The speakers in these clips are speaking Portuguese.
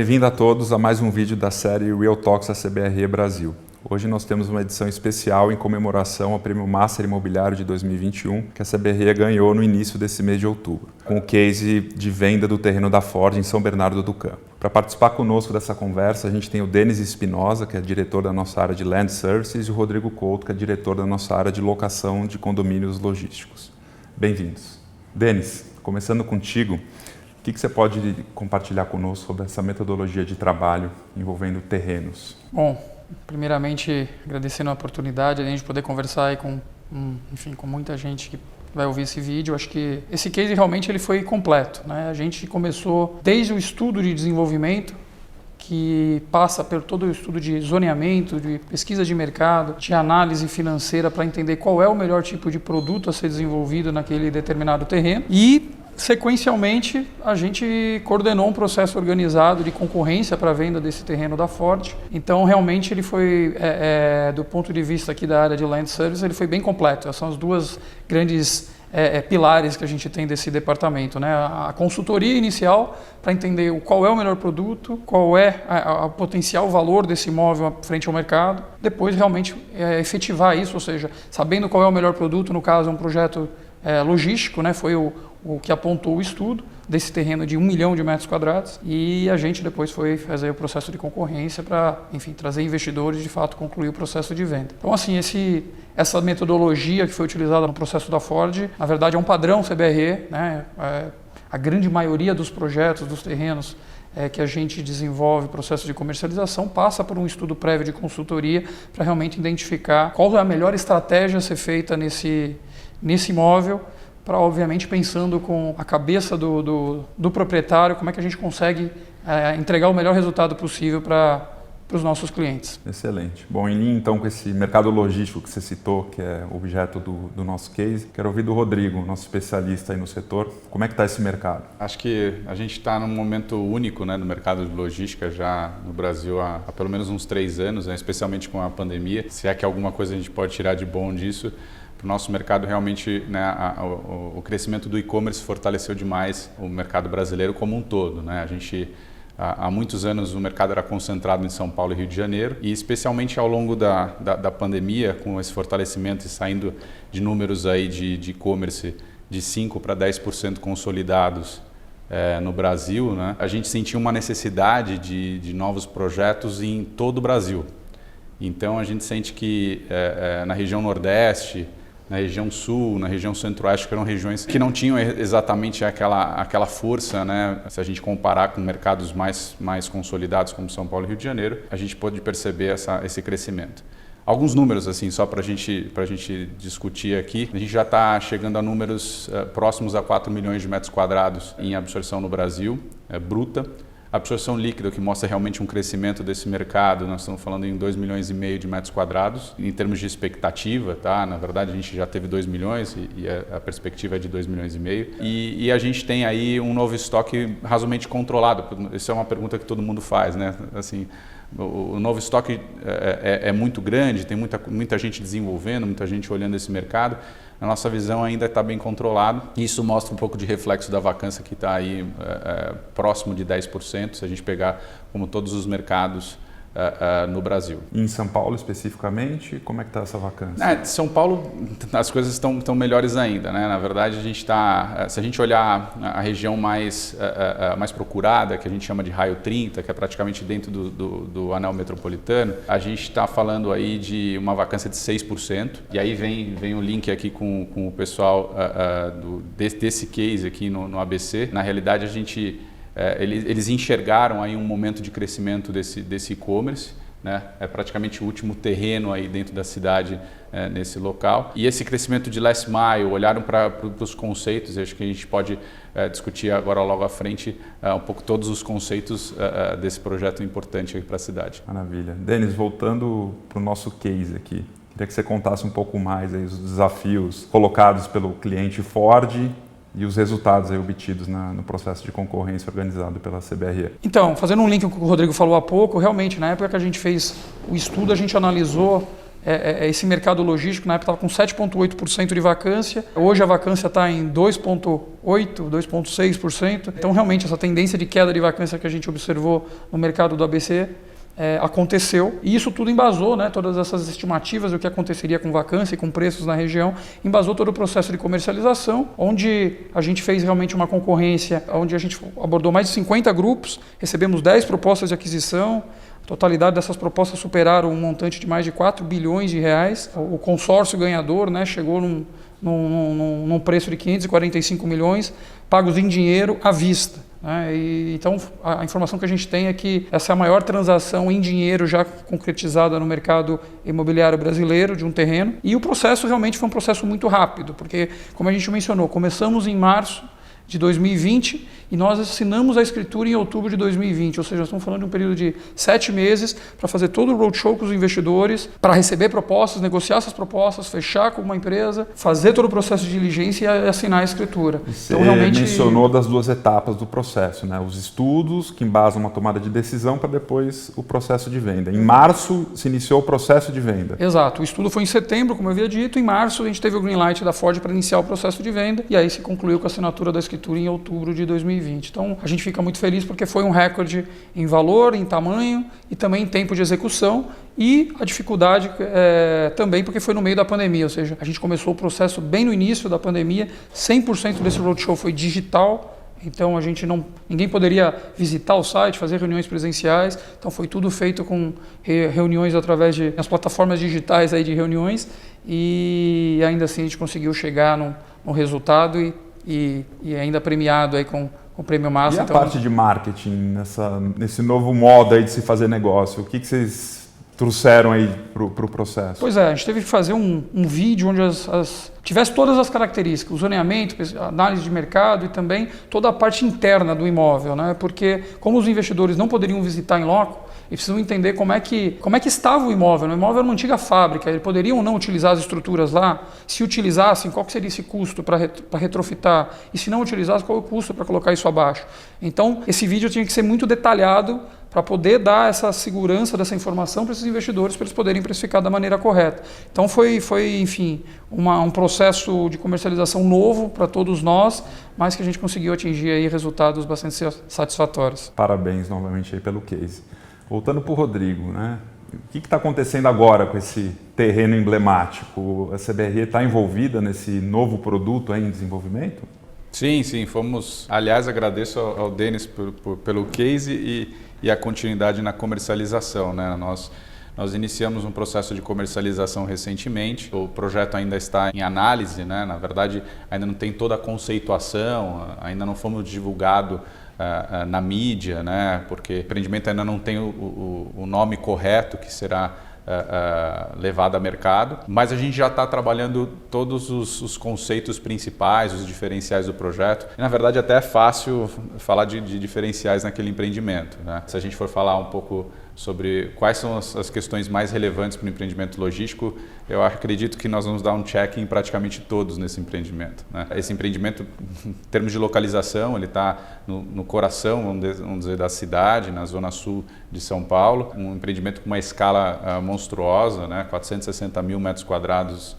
Bem-vindo a todos a mais um vídeo da série Real Talks da CBRE Brasil. Hoje nós temos uma edição especial em comemoração ao Prêmio Master Imobiliário de 2021, que a CBRE ganhou no início desse mês de outubro, com o case de venda do terreno da Ford em São Bernardo do Campo. Para participar conosco dessa conversa, a gente tem o Denis Espinosa, que é diretor da nossa área de Land Services, e o Rodrigo Couto, que é diretor da nossa área de locação de condomínios logísticos. Bem-vindos. Denis, começando contigo, o que você pode compartilhar conosco sobre essa metodologia de trabalho envolvendo terrenos? Bom, primeiramente agradecendo a oportunidade de a gente poder conversar aí com muita gente que vai ouvir esse vídeo. Acho que esse case realmente ele foi completo, né? A gente começou desde o estudo de desenvolvimento, que passa por todo o estudo de zoneamento, de pesquisa de mercado, de análise financeira para entender qual é o melhor tipo de produto a ser desenvolvido naquele determinado terreno. E, sequencialmente, a gente coordenou um processo organizado de concorrência para a venda desse terreno da Ford. Então, realmente, ele foi, do ponto de vista aqui da área de Land Service, ele foi bem completo. Essas são as duas grandes pilares que a gente tem desse departamento, né? A consultoria inicial para entender qual é o melhor produto, qual é o potencial valor desse imóvel frente ao mercado. Depois, realmente, efetivar isso, ou seja, sabendo qual é o melhor produto, no caso, é um projeto logístico, né? Foi o que apontou o estudo desse terreno de 1 milhão de metros quadrados, e a gente depois foi fazer o processo de concorrência para, enfim, trazer investidores e de fato concluir o processo de venda. Então, assim, essa metodologia que foi utilizada no processo da Ford, na verdade é um padrão CBRE, né? A grande maioria dos projetos, dos terrenos que a gente desenvolve processo de comercialização passa por um estudo prévio de consultoria para realmente identificar qual é a melhor estratégia a ser feita nesse imóvel, para, obviamente, pensando com a cabeça do proprietário, como é que a gente consegue entregar o melhor resultado possível para os nossos clientes. Excelente. Bom, em linha então com esse mercado logístico que você citou, que é objeto do nosso case, quero ouvir do Rodrigo, nosso especialista aí no setor. Como é que está esse mercado? Acho que a gente está num momento único, né, no mercado de logística já no Brasil há pelo menos uns 3 anos, né, especialmente com a pandemia. Se é que alguma coisa a gente pode tirar de bom disso, para o nosso mercado realmente, né, o crescimento do e-commerce fortaleceu demais o mercado brasileiro como um todo, né? A gente, há muitos anos o mercado era concentrado em São Paulo e Rio de Janeiro, e especialmente ao longo da pandemia, com esse fortalecimento e saindo de números aí de e-commerce de 5% para 10% consolidados no Brasil, né? A gente sentiu uma necessidade de novos projetos em todo o Brasil. Então a gente sente que na região Nordeste, na região Sul, na região Centro-Oeste, que eram regiões que não tinham exatamente aquela força, né? Se a gente comparar com mercados mais consolidados como São Paulo e Rio de Janeiro, a gente pode perceber esse crescimento. Alguns números, assim, só para a gente discutir aqui. A gente já está chegando a números próximos a 4 milhões de metros quadrados em absorção no Brasil, bruta. A absorção líquida, que mostra realmente um crescimento desse mercado, nós estamos falando em 2,5 milhões de metros quadrados. Em termos de expectativa, tá? Na verdade, a gente já teve 2 milhões e a perspectiva é de 2,5 milhões. E a gente tem aí um novo estoque razoavelmente controlado. Isso é uma pergunta que todo mundo faz, né? Assim, o novo estoque é muito grande, tem muita gente desenvolvendo, muita gente olhando esse mercado. A nossa visão ainda está bem controlada. Isso mostra um pouco de reflexo da vacância que está aí próximo de 10%, se a gente pegar como todos os mercados no Brasil. E em São Paulo especificamente, como é que está essa vacância? São Paulo, as coisas estão melhores ainda, né? Na verdade, a gente está, se a gente olhar a região mais procurada, que a gente chama de raio 30, que é praticamente dentro do anel metropolitano, a gente está falando aí de uma vacância de 6%. E aí vem o link aqui com o pessoal desse case aqui no ABC. Na realidade, eles enxergaram aí um momento de crescimento desse e-commerce, né? É praticamente o último terreno aí dentro da cidade nesse local. E esse crescimento de last mile, olharam para os conceitos, acho que a gente pode discutir agora logo à frente um pouco todos os conceitos desse projeto importante aqui para a cidade. Maravilha. Denis, voltando para o nosso case aqui, queria que você contasse um pouco mais aí os desafios colocados pelo cliente Ford e os resultados aí obtidos no processo de concorrência organizado pela CBRE. Então, fazendo um link com o que o Rodrigo falou há pouco, realmente, na época que a gente fez o estudo, a gente analisou esse mercado logístico, na época estava com 7,8% de vacância, hoje a vacância está em 2,8%, 2,6%. Então, realmente, essa tendência de queda de vacância que a gente observou no mercado do ABC aconteceu, e isso tudo embasou, né, todas essas estimativas do que aconteceria com vacância e com preços na região, embasou todo o processo de comercialização, onde a gente fez realmente uma concorrência, onde a gente abordou mais de 50 grupos, recebemos 10 propostas de aquisição. A totalidade dessas propostas superaram um montante de mais de 4 bilhões de reais. O consórcio ganhador, né, chegou num preço de 545 milhões, pagos em dinheiro à vista. Então, a informação que a gente tem é que essa é a maior transação em dinheiro já concretizada no mercado imobiliário brasileiro de um terreno. E o processo realmente foi um processo muito rápido, porque, como a gente mencionou, começamos em março de 2020 e nós assinamos a escritura em outubro de 2020, ou seja, nós estamos falando de um período de 7 meses para fazer todo o roadshow com os investidores, para receber propostas, negociar essas propostas, fechar com uma empresa, fazer todo o processo de diligência e assinar a escritura. Você mencionou das duas etapas do processo, né? Os estudos que embasam uma tomada de decisão para depois o processo de venda. Em março se iniciou o processo de venda. Exato, o estudo foi em setembro, como eu havia dito, em março a gente teve o green light da Ford para iniciar o processo de venda e aí se concluiu com a assinatura da escritura em outubro de 2020. Então, a gente fica muito feliz porque foi um recorde em valor, em tamanho e também em tempo de execução, e a dificuldade também porque foi no meio da pandemia, ou seja, a gente começou o processo bem no início da pandemia, 100% desse roadshow foi digital. Então ninguém poderia visitar o site, fazer reuniões presenciais, então foi tudo feito com reuniões através das plataformas digitais aí de reuniões, e ainda assim a gente conseguiu chegar no resultado e ainda premiado aí com o Prêmio Massa. E a parte de marketing, nesse novo modo aí de se fazer negócio, o que vocês trouxeram aí para o processo? Pois é, a gente teve que fazer um vídeo onde tivesse todas as características, o zoneamento, análise de mercado e também toda a parte interna do imóvel, né? Porque como os investidores não poderiam visitar em loco, eles precisam entender como é que estava o imóvel. O imóvel era uma antiga fábrica, eles poderiam ou não utilizar as estruturas lá, se utilizassem, qual que seria esse custo para retrofitar, e se não utilizassem, qual é o custo para colocar isso abaixo. Então, esse vídeo tinha que ser muito detalhado para poder dar essa segurança dessa informação para esses investidores, para eles poderem precificar da maneira correta. Então foi enfim, um processo de comercialização novo para todos nós, mas que a gente conseguiu atingir aí resultados bastante satisfatórios. Parabéns novamente aí pelo case. Voltando para o Rodrigo, né? O que está acontecendo agora com esse terreno emblemático? A CBRE está envolvida nesse novo produto aí em desenvolvimento? Sim, fomos. Aliás, agradeço ao Denis pelo case e a continuidade na comercialização, né? Nós iniciamos um processo de comercialização recentemente. O projeto ainda está em análise, né? Na verdade, ainda não tem toda a conceituação, ainda não fomos divulgado na mídia, né? Porque o empreendimento ainda não tem o nome correto que será levado a mercado, mas a gente já está trabalhando todos os conceitos principais, os diferenciais do projeto. E, na verdade, até é fácil falar de diferenciais naquele empreendimento, né? Se a gente for falar um pouco sobre quais são as questões mais relevantes para o empreendimento logístico, eu acredito que nós vamos dar um check em praticamente todos nesse empreendimento, né? Esse empreendimento, em termos de localização, ele está no coração, vamos dizer, da cidade, na zona sul de São Paulo, um empreendimento com uma escala monstruosa, né? 460 mil metros quadrados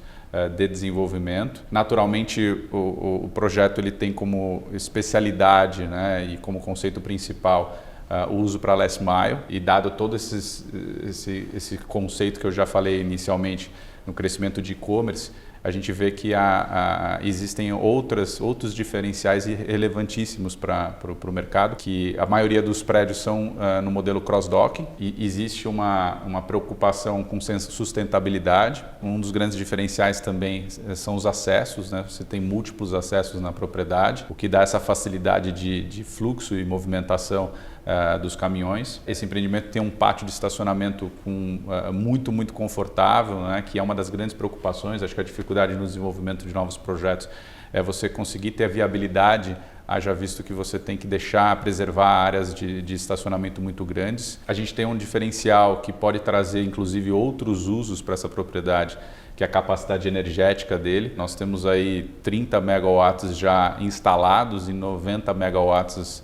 de desenvolvimento. Naturalmente, o projeto ele tem como especialidade, né, e como conceito principal o uso para last mile, e dado todo esse conceito que eu já falei inicialmente no crescimento de e-commerce, a gente vê que existem outros diferenciais relevantíssimos para o mercado, que a maioria dos prédios são no modelo cross-docking, e existe uma preocupação com sustentabilidade. Um dos grandes diferenciais também são os acessos, né? Você tem múltiplos acessos na propriedade, o que dá essa facilidade de fluxo e movimentação dos caminhões. Esse empreendimento tem um pátio de estacionamento muito confortável, né, que é uma das grandes preocupações. Acho que a dificuldade no desenvolvimento de novos projetos é você conseguir ter a viabilidade, haja visto que você tem que preservar áreas de estacionamento muito grandes. A gente tem um diferencial que pode trazer inclusive outros usos para essa propriedade, que é a capacidade energética dele. Nós temos aí 30 megawatts já instalados e 90 megawatts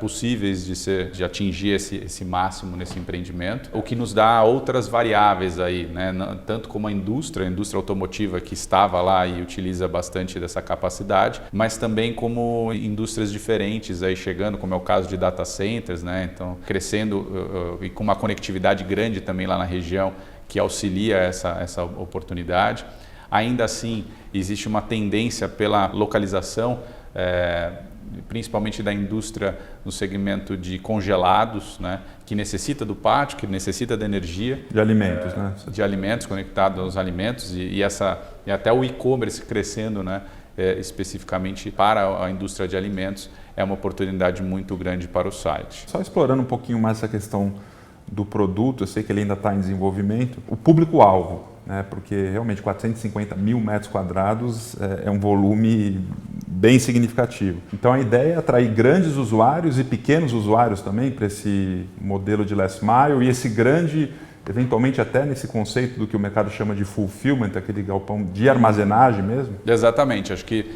possíveis de atingir esse máximo nesse empreendimento, o que nos dá outras variáveis aí, né? Tanto como a indústria automotiva que estava lá e utiliza bastante dessa capacidade, mas também como indústrias diferentes aí chegando, como é o caso de data centers, né? Então crescendo e com uma conectividade grande também lá na região que auxilia essa oportunidade. Ainda assim, existe uma tendência pela localização, principalmente da indústria no segmento de congelados, né, que necessita do pátio, que necessita da energia. De alimentos, né? De alimentos, conectado aos alimentos e até o e-commerce crescendo, né, especificamente para a indústria de alimentos, é uma oportunidade muito grande para o site. Só explorando um pouquinho mais essa questão do produto, eu sei que ele ainda está em desenvolvimento, o público-alvo, né, porque realmente 450 mil metros quadrados é um volume bem significativo. Então a ideia é atrair grandes usuários e pequenos usuários também para esse modelo de last mile e esse grande, eventualmente até nesse conceito do que o mercado chama de fulfillment, aquele galpão de armazenagem mesmo? Exatamente, acho que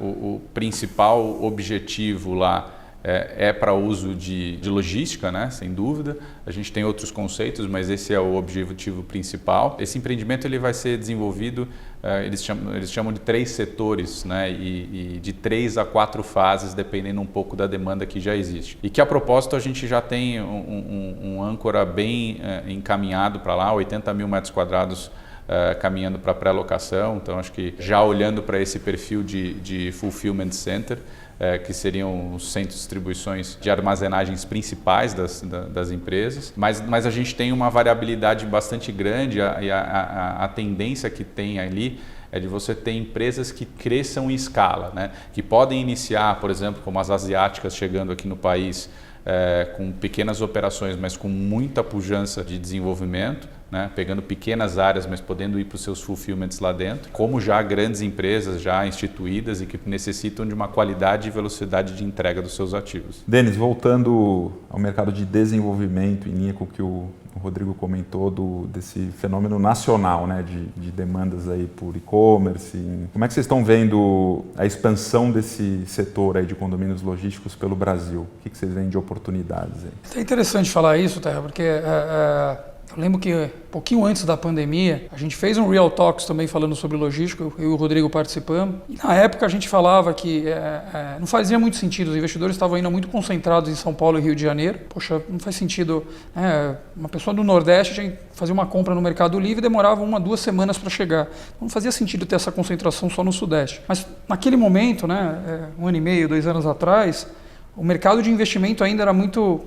o principal objetivo lá é para uso de logística, né? Sem dúvida. A gente tem outros conceitos, mas esse é o objetivo principal. Esse empreendimento ele vai ser desenvolvido, eles chamam de 3 setores, né? E de 3 a 4 fases, dependendo um pouco da demanda que já existe. E que a propósito a gente já tem um âncora bem encaminhado para lá, 80 mil metros quadrados caminhando para pré-locação. Então acho que já olhando para esse perfil de fulfillment center, que seriam os centros de distribuições de armazenagens principais das empresas, mas a gente tem uma variabilidade bastante grande e a tendência que tem ali é de você ter empresas que cresçam em escala, né? Que podem iniciar, por exemplo, como as asiáticas chegando aqui no país, com pequenas operações, mas com muita pujança de desenvolvimento, né? Pegando pequenas áreas, mas podendo ir para os seus fulfillments lá dentro, como já grandes empresas já instituídas e que necessitam de uma qualidade e velocidade de entrega dos seus ativos. Denis, voltando ao mercado de desenvolvimento, em linha com o que o Rodrigo comentou desse fenômeno nacional, né, de demandas aí por e-commerce, como é que vocês estão vendo a expansão desse setor aí de condomínios logísticos pelo Brasil? O que vocês veem de oportunidades aí? É interessante falar isso, Terra, porque eu lembro que um pouquinho antes da pandemia, a gente fez um Real Talks também falando sobre logística, eu e o Rodrigo participamos, e na época a gente falava que não fazia muito sentido, os investidores estavam ainda muito concentrados em São Paulo e Rio de Janeiro. Poxa, não faz sentido, uma pessoa do Nordeste tinha que fazer uma compra no Mercado Livre e demorava 1 a 2 semanas para chegar. Não fazia sentido ter essa concentração só no Sudeste. Mas naquele momento, 1 ano e meio, 2 anos atrás, o mercado de investimento ainda era muito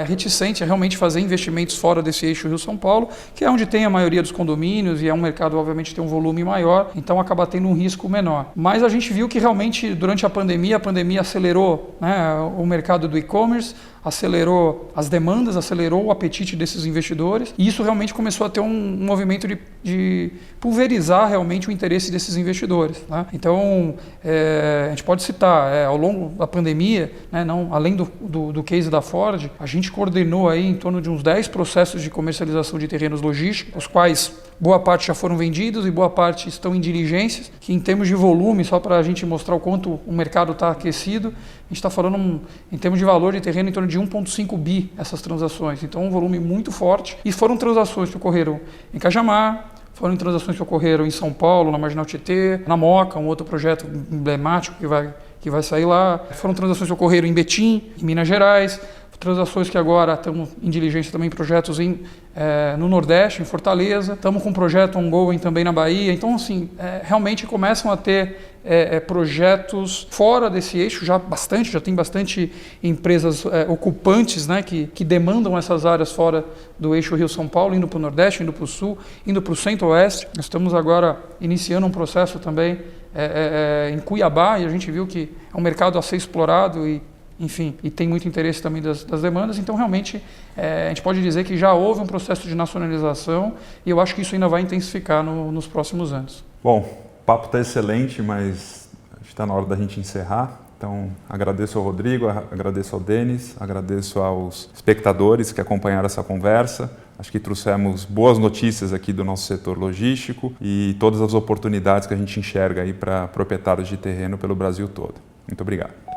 reticente a realmente fazer investimentos fora desse eixo Rio-São Paulo, que é onde tem a maioria dos condomínios e é um mercado, obviamente, que tem um volume maior, então acaba tendo um risco menor. Mas a gente viu que realmente, durante a pandemia acelerou, né, o mercado do e-commerce, acelerou as demandas, acelerou o apetite desses investidores e isso realmente começou a ter um movimento de pulverizar realmente o interesse desses investidores, né? Então, a gente pode citar, ao longo da pandemia, né, além do case da Ford, a gente coordenou aí em torno de uns 10 processos de comercialização de terrenos logísticos, os quais boa parte já foram vendidos e boa parte estão em diligências, que em termos de volume, só para a gente mostrar o quanto o mercado está aquecido, a gente está falando em termos de valor de terreno em torno de 1,5 bi essas transações. Então, um volume muito forte. E foram transações que ocorreram em Cajamar, foram transações que ocorreram em São Paulo, na Marginal Tietê, na Moca, um outro projeto emblemático que vai sair lá. Foram transações que ocorreram em Betim, em Minas Gerais. Transações que agora estamos em diligência também, projetos no Nordeste, em Fortaleza. Estamos com um projeto ongoing também na Bahia. Então, assim, realmente começam a ter projetos fora desse eixo, já tem bastante empresas ocupantes, né, que demandam essas áreas fora do eixo Rio-São Paulo, indo para o Nordeste, indo para o Sul, indo para o Centro-Oeste. Nós estamos agora iniciando um processo também em Cuiabá e a gente viu que é um mercado a ser explorado e tem muito interesse também das demandas, então realmente a gente pode dizer que já houve um processo de nacionalização e eu acho que isso ainda vai intensificar nos próximos anos. Bom, o papo está excelente, mas está na hora da gente encerrar. Então, agradeço ao Rodrigo, agradeço ao Denis, agradeço aos espectadores que acompanharam essa conversa. Acho que trouxemos boas notícias aqui do nosso setor logístico e todas as oportunidades que a gente enxerga aí para proprietários de terreno pelo Brasil todo. Muito obrigado.